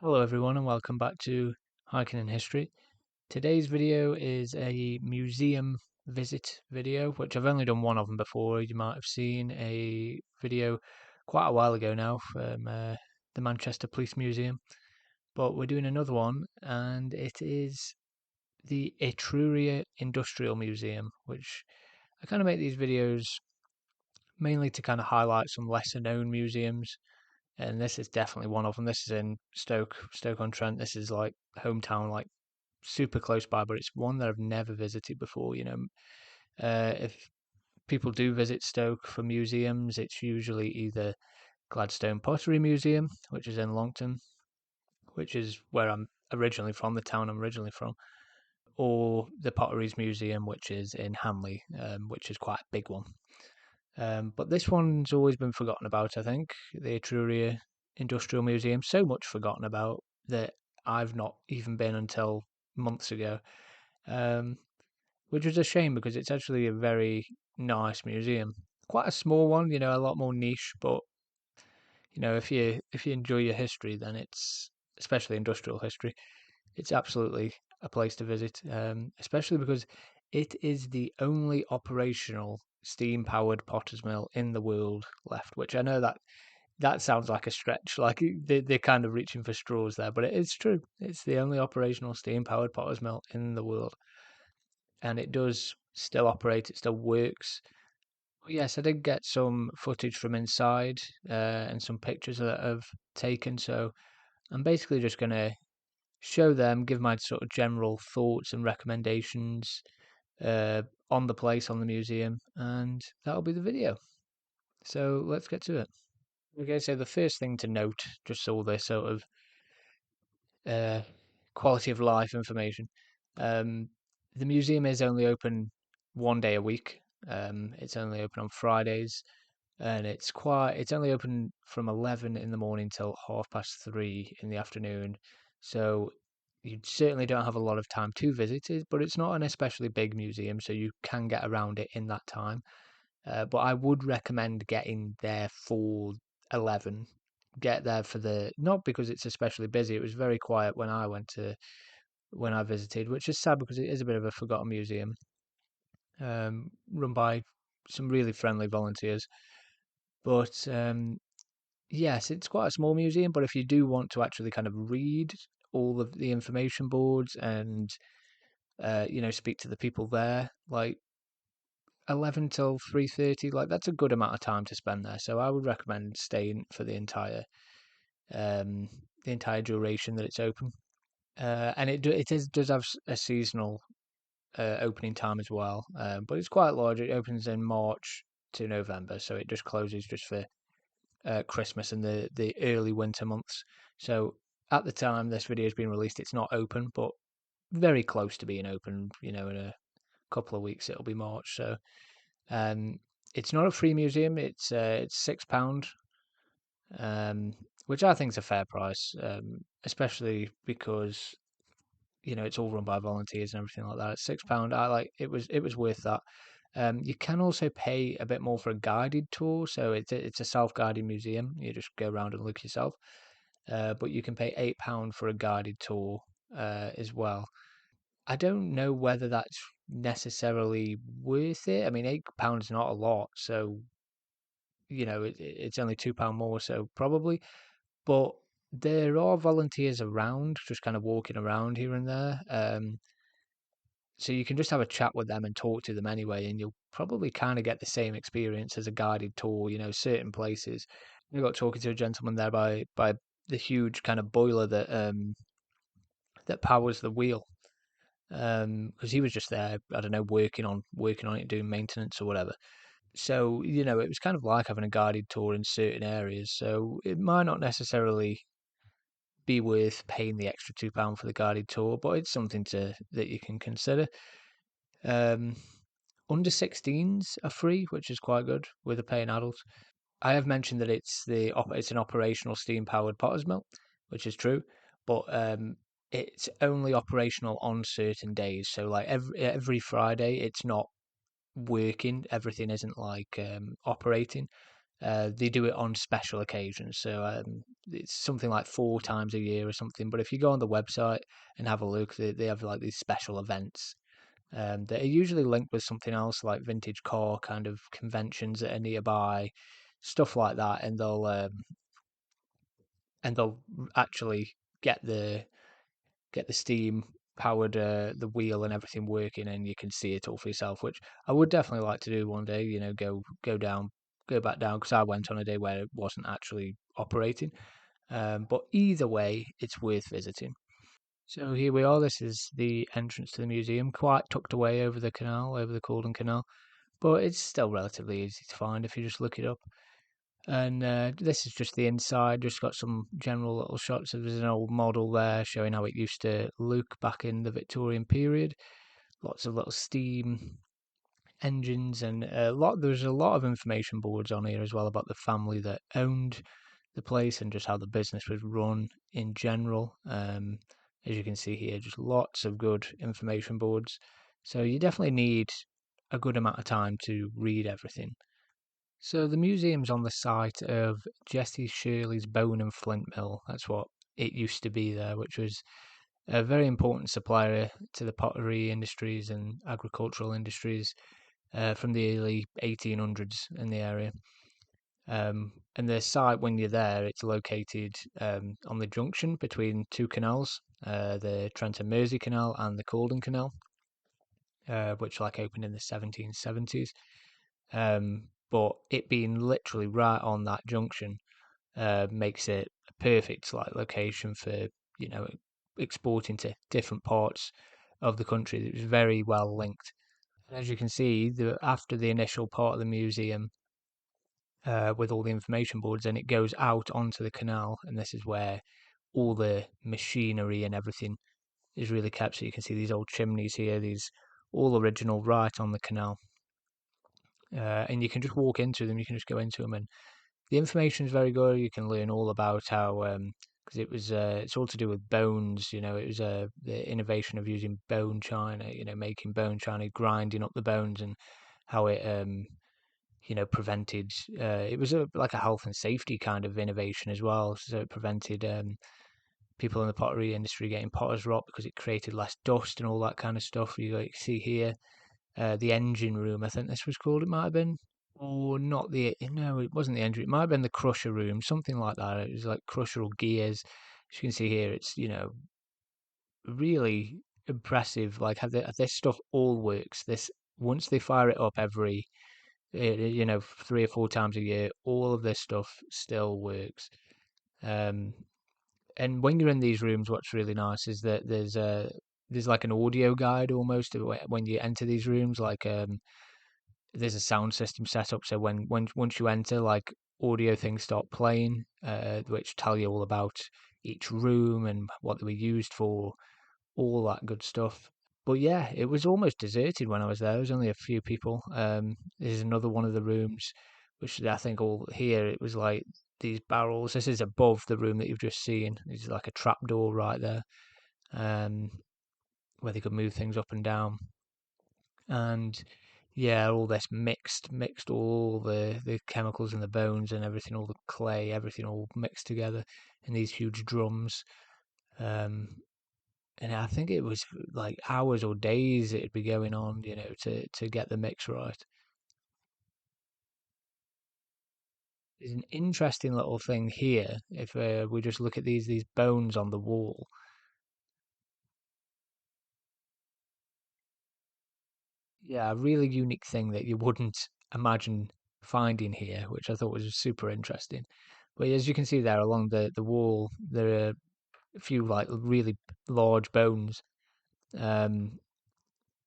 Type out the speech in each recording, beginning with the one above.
Hello everyone and welcome back to Hiking in History. Today's video is a museum visit video, which I've only done one of them before. You might have seen a video quite a while ago now from the Manchester Police Museum, but we're doing another one and it is the Etruria Industrial Museum, which I kind of make these videos mainly to kind of highlight some lesser known museums, and this is definitely one of them. This is in Stoke-on-Trent. This is like hometown, like super close by, but it's one that I've never visited before. If people do visit Stoke for museums, it's usually either Gladstone Pottery Museum, which is in Longton, which is where I'm originally from, the town I'm originally from, or the Potteries Museum, which is in Hanley, which is quite a big one. But this one's always been forgotten about, I think. The Etruria Industrial Museum, so much forgotten about that I've not even been until months ago, um, which was a shame because it's actually a very nice museum. Quite a small one, a lot more niche, but if you enjoy your history, then it's especially industrial history. It's absolutely a place to visit, especially because it is the only operational steam-powered potter's mill in the world left. Which I know that sounds like a stretch, like they're kind of reaching for straws there, but it is true. It's the only operational steam-powered potter's mill in the world, and it does still operate. It still works. Yes, I did get some footage from inside and some pictures that I've taken. So I'm basically just going to show them, give my sort of general thoughts and recommendations on the place, on the museum, and that'll be the video. So let's get to it. Okay, so the first thing to note, just all this sort of uh, quality of life information, um, the museum is only open one day a week. It's only open on Fridays, and it's only open from 11 in the morning till 3:30 in the afternoon. So you certainly don't have a lot of time to visit it, but it's not an especially big museum, so you can get around it in that time. But I would recommend getting there for 11. Get there for not because it's especially busy. It was very quiet when I visited, which is sad because it is a bit of a forgotten museum, run by some really friendly volunteers. But yes, it's quite a small museum. But if you do want to actually kind of read all of the information boards and speak to the people there, like 11 till 3:30, like that's a good amount of time to spend there. So I would recommend staying for um, the entire duration that it's open. And does have a seasonal opening time as well, but it's quite large. It opens in March to November, so it just closes just for Christmas and the early winter months. So at the time this video has been released, it's not open, but very close to being open. In a couple of weeks it'll be March. So um, it's not a free museum. It's £6, which I think is a fair price, especially because it's all run by volunteers and everything like that. It's £6. It was worth that. You can also pay a bit more for a guided tour, so it's a self-guided museum. You just go around and look yourself. But you can pay £8 for a guided tour as well. I don't know whether that's necessarily worth it. I mean, £8 is not a lot, so it's only £2 more, so probably. But there are volunteers around, just kind of walking around here and there. So you can just have a chat with them and talk to them anyway, and you'll probably kind of get the same experience as a guided tour. Certain places. I got talking to a gentleman there by the huge kind of boiler that powers the wheel. Because he was just there, I don't know, working on it, doing maintenance or whatever. So it was kind of like having a guided tour in certain areas. So it might not necessarily be worth paying the extra £2 for the guided tour, but it's something that you can consider. Um, Under 16s are free, which is quite good with a paying adult. I have mentioned that it's an operational steam powered potter's mill, which is true, but it's only operational on certain days. So like every Friday, it's not working. Everything isn't like operating. They do it on special occasions. So it's something like 4 times a year or something. But if you go on the website and have a look, they have like these special events that are usually linked with something else, like vintage car kind of conventions that are nearby, stuff like that, and they'll actually get the get the steam powered the wheel and everything working, and you can see it all for yourself, which I would definitely like to do one day. You know, go back down, because I went on a day where it wasn't actually operating. But either way, it's worth visiting. So here we are. This is the entrance to the museum, quite tucked away over the canal, over the Caldon Canal, but it's still relatively easy to find if you just look it up. And this is just the inside, just got some general little shots. There's an old model there showing how it used to look back in the Victorian period. Lots of little steam engines, and there's a lot of information boards on here as well about the family that owned the place and just how the business was run in general. As you can see here, just lots of good information boards. So you definitely need a good amount of time to read everything. So the museum's on the site of Jesse Shirley's Bone and Flint Mill. That's what it used to be there, which was a very important supplier to the pottery industries and agricultural industries from the early 1800s in the area. And the site, when you're there, it's located on the junction between two canals, the Trent and Mersey Canal and the Caldon Canal, which like opened in the 1770s. But it being literally right on that junction makes it a perfect like location for you know exporting to different parts of the country. It was very well linked. And as you can see, after the initial part of the museum with all the information boards, and it goes out onto the canal, and this is where all the machinery and everything is really kept. So you can see these old chimneys here, these all original, right on the canal. And you can just walk into them. You can just go into them, and the information is very good. You can learn all about how, because it's all to do with bones. You know, it was the innovation of using bone china. You know, making bone china, grinding up the bones, and how it, prevented. It was like a health and safety kind of innovation as well. So it prevented people in the pottery industry getting potter's rot because it created less dust and all that kind of stuff. You see here, the engine room. I think this was called. It might have been. Or not the no, it wasn't the engine. It might have been the crusher room, something like that. It was like crusher or gears. As you can see here, it's really impressive. Like how this stuff all works. This once they fire it up every 3 or 4 times a year, all of this stuff still works. Um, and when you're in these rooms, what's really nice is that there's like an audio guide almost when you enter these rooms. Like there's a sound system set up, so when once you enter, like audio things start playing, which tell you all about each room and what they were used for, all that good stuff. But yeah, it was almost deserted when I was there. There was only a few people. There's another one of the rooms, which I think all here it was like these barrels. This is above the room that you've just seen. There's like a trap door right there, um, where they could move things up and down. And yeah, all this mixed all the chemicals in the bones and everything, all the clay, everything all mixed together in these huge drums. Um, and I think it was like hours or days it'd be going on, to get the mix right. There's an interesting little thing here. If we just look at these bones on the wall, yeah, a really unique thing that you wouldn't imagine finding here, which I thought was super interesting. But as you can see there along the wall, there are a few like really large bones, um,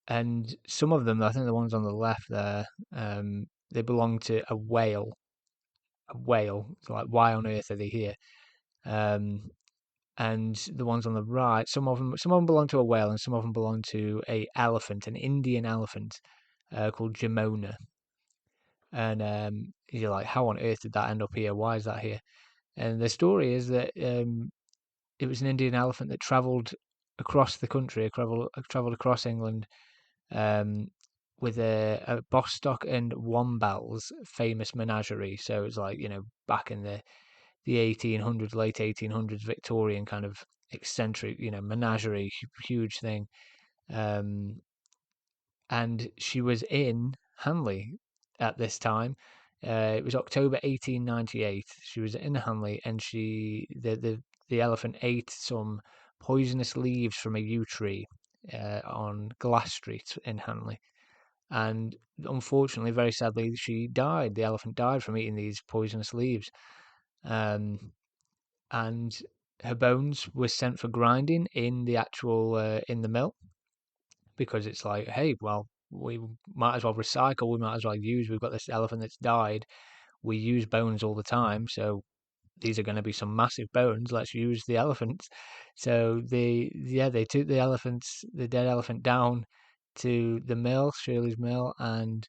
and some of them, I think the ones on the left there, they belong to a whale. A whale. So like, why on earth are they here? Um, and the ones on the right, some of them belong to a whale, and some of them belong to a elephant, an Indian elephant, called Jamona. And you're like, how on earth did that end up here? Why is that here? And the story is that it was an Indian elephant that travelled across the country, travelled across England, um, with a Bostock and Wombats famous menagerie. So it was like back in the 1800s, late 1800s Victorian kind of eccentric, menagerie, huge thing. Um, and she was in Hanley at this time. It was October 1898. She was in Hanley, and the elephant ate some poisonous leaves from a yew tree on Glass Street in Hanley. And unfortunately, very sadly, she died. The elephant died from eating these poisonous leaves. Um, and her bones were sent for grinding in the actual in the mill, because it's like, hey, well, we might as well recycle. We might as well use. We've got this elephant that's died. We use bones all the time, so these are going to be some massive bones. Let's use the elephants. So they took the dead elephant down to the mill, Shirley's mill, and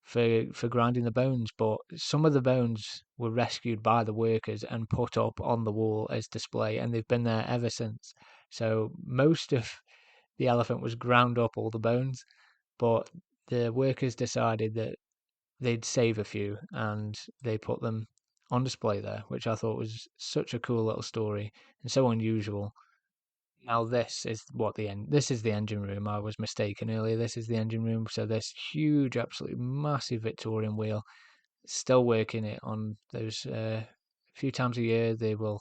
for grinding the bones. But some of the bones were rescued by the workers and put up on the wall as display, and they've been there ever since. So most of the elephant was ground up, all the bones, but the workers decided that they'd save a few, and they put them on display there, which I thought was such a cool little story and so unusual. Now this is the engine room. I was mistaken earlier. This is the engine room. So this huge, absolutely massive Victorian wheel, still working it on those. A few times a year they will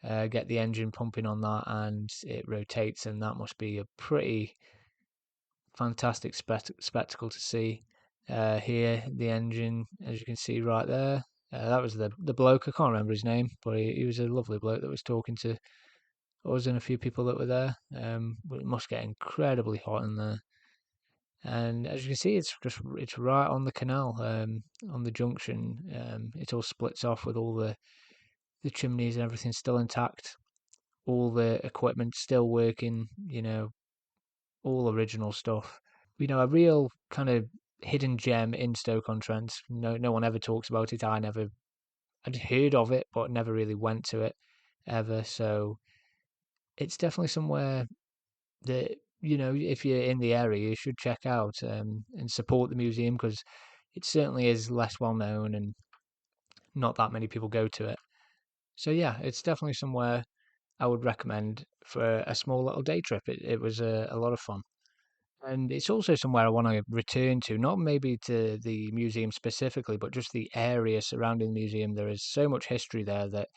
get the engine pumping on that, and it rotates, and that must be a pretty fantastic spectacle to see. Here, the engine, as you can see right there. That was the bloke. I can't remember his name, but he was a lovely bloke that was talking to us and a few people that were there. But it must get incredibly hot in there. And as you can see, it's right on the canal, on the junction. It all splits off with all the chimneys and everything still intact. All the equipment still working. All original stuff. A real kind of hidden gem in Stoke-on-Trent. No one ever talks about it. I'd heard of it, but never really went to it ever. So it's definitely somewhere that, if you're in the area, you should check out, and support the museum, because it certainly is less well known and not that many people go to it. So yeah, it's definitely somewhere I would recommend for a small little day trip. It was a lot of fun. And it's also somewhere I want to return to, not maybe to the museum specifically, but just the area surrounding the museum. There is so much history there that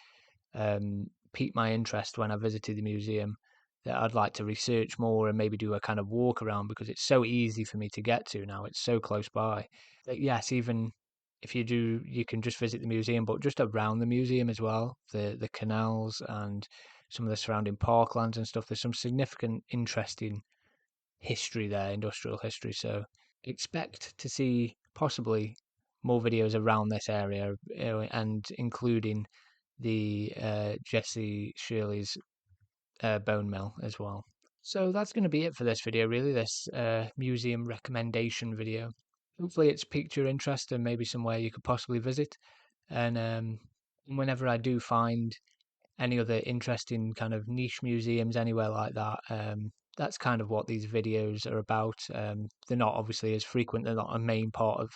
piqued my interest when I visited the museum, that I'd like to research more and maybe do a kind of walk around, because it's so easy for me to get to now. It's so close by. That yes, even if you do, you can just visit the museum, but just around the museum as well, the canals and some of the surrounding parklands and stuff. There's some significant, interesting history there, industrial history. So expect to see possibly more videos around this area, and including the Jesse Shirley's bone mill as well. So that's going to be it for this video, really, this museum recommendation video. Hopefully it's piqued your interest and maybe somewhere you could possibly visit. And whenever I do find any other interesting kind of niche museums anywhere like that, that's kind of what these videos are about. They're not obviously as frequent, they're not a main part of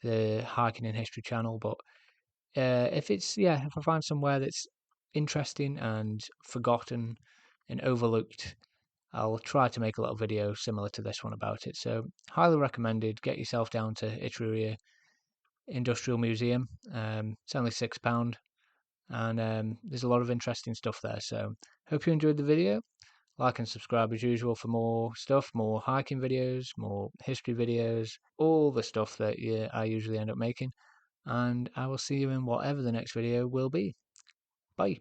the Hiking and History channel, but if I find somewhere that's interesting and forgotten and overlooked, I'll try to make a little video similar to this one about it. So highly recommended. Get yourself down to Etruria Industrial Museum. It's only £6, and there's a lot of interesting stuff there. So hope you enjoyed the video. Like and subscribe as usual for more stuff, more hiking videos, more history videos, all the stuff that I usually end up making. And I will see you in whatever the next video will be. Bye.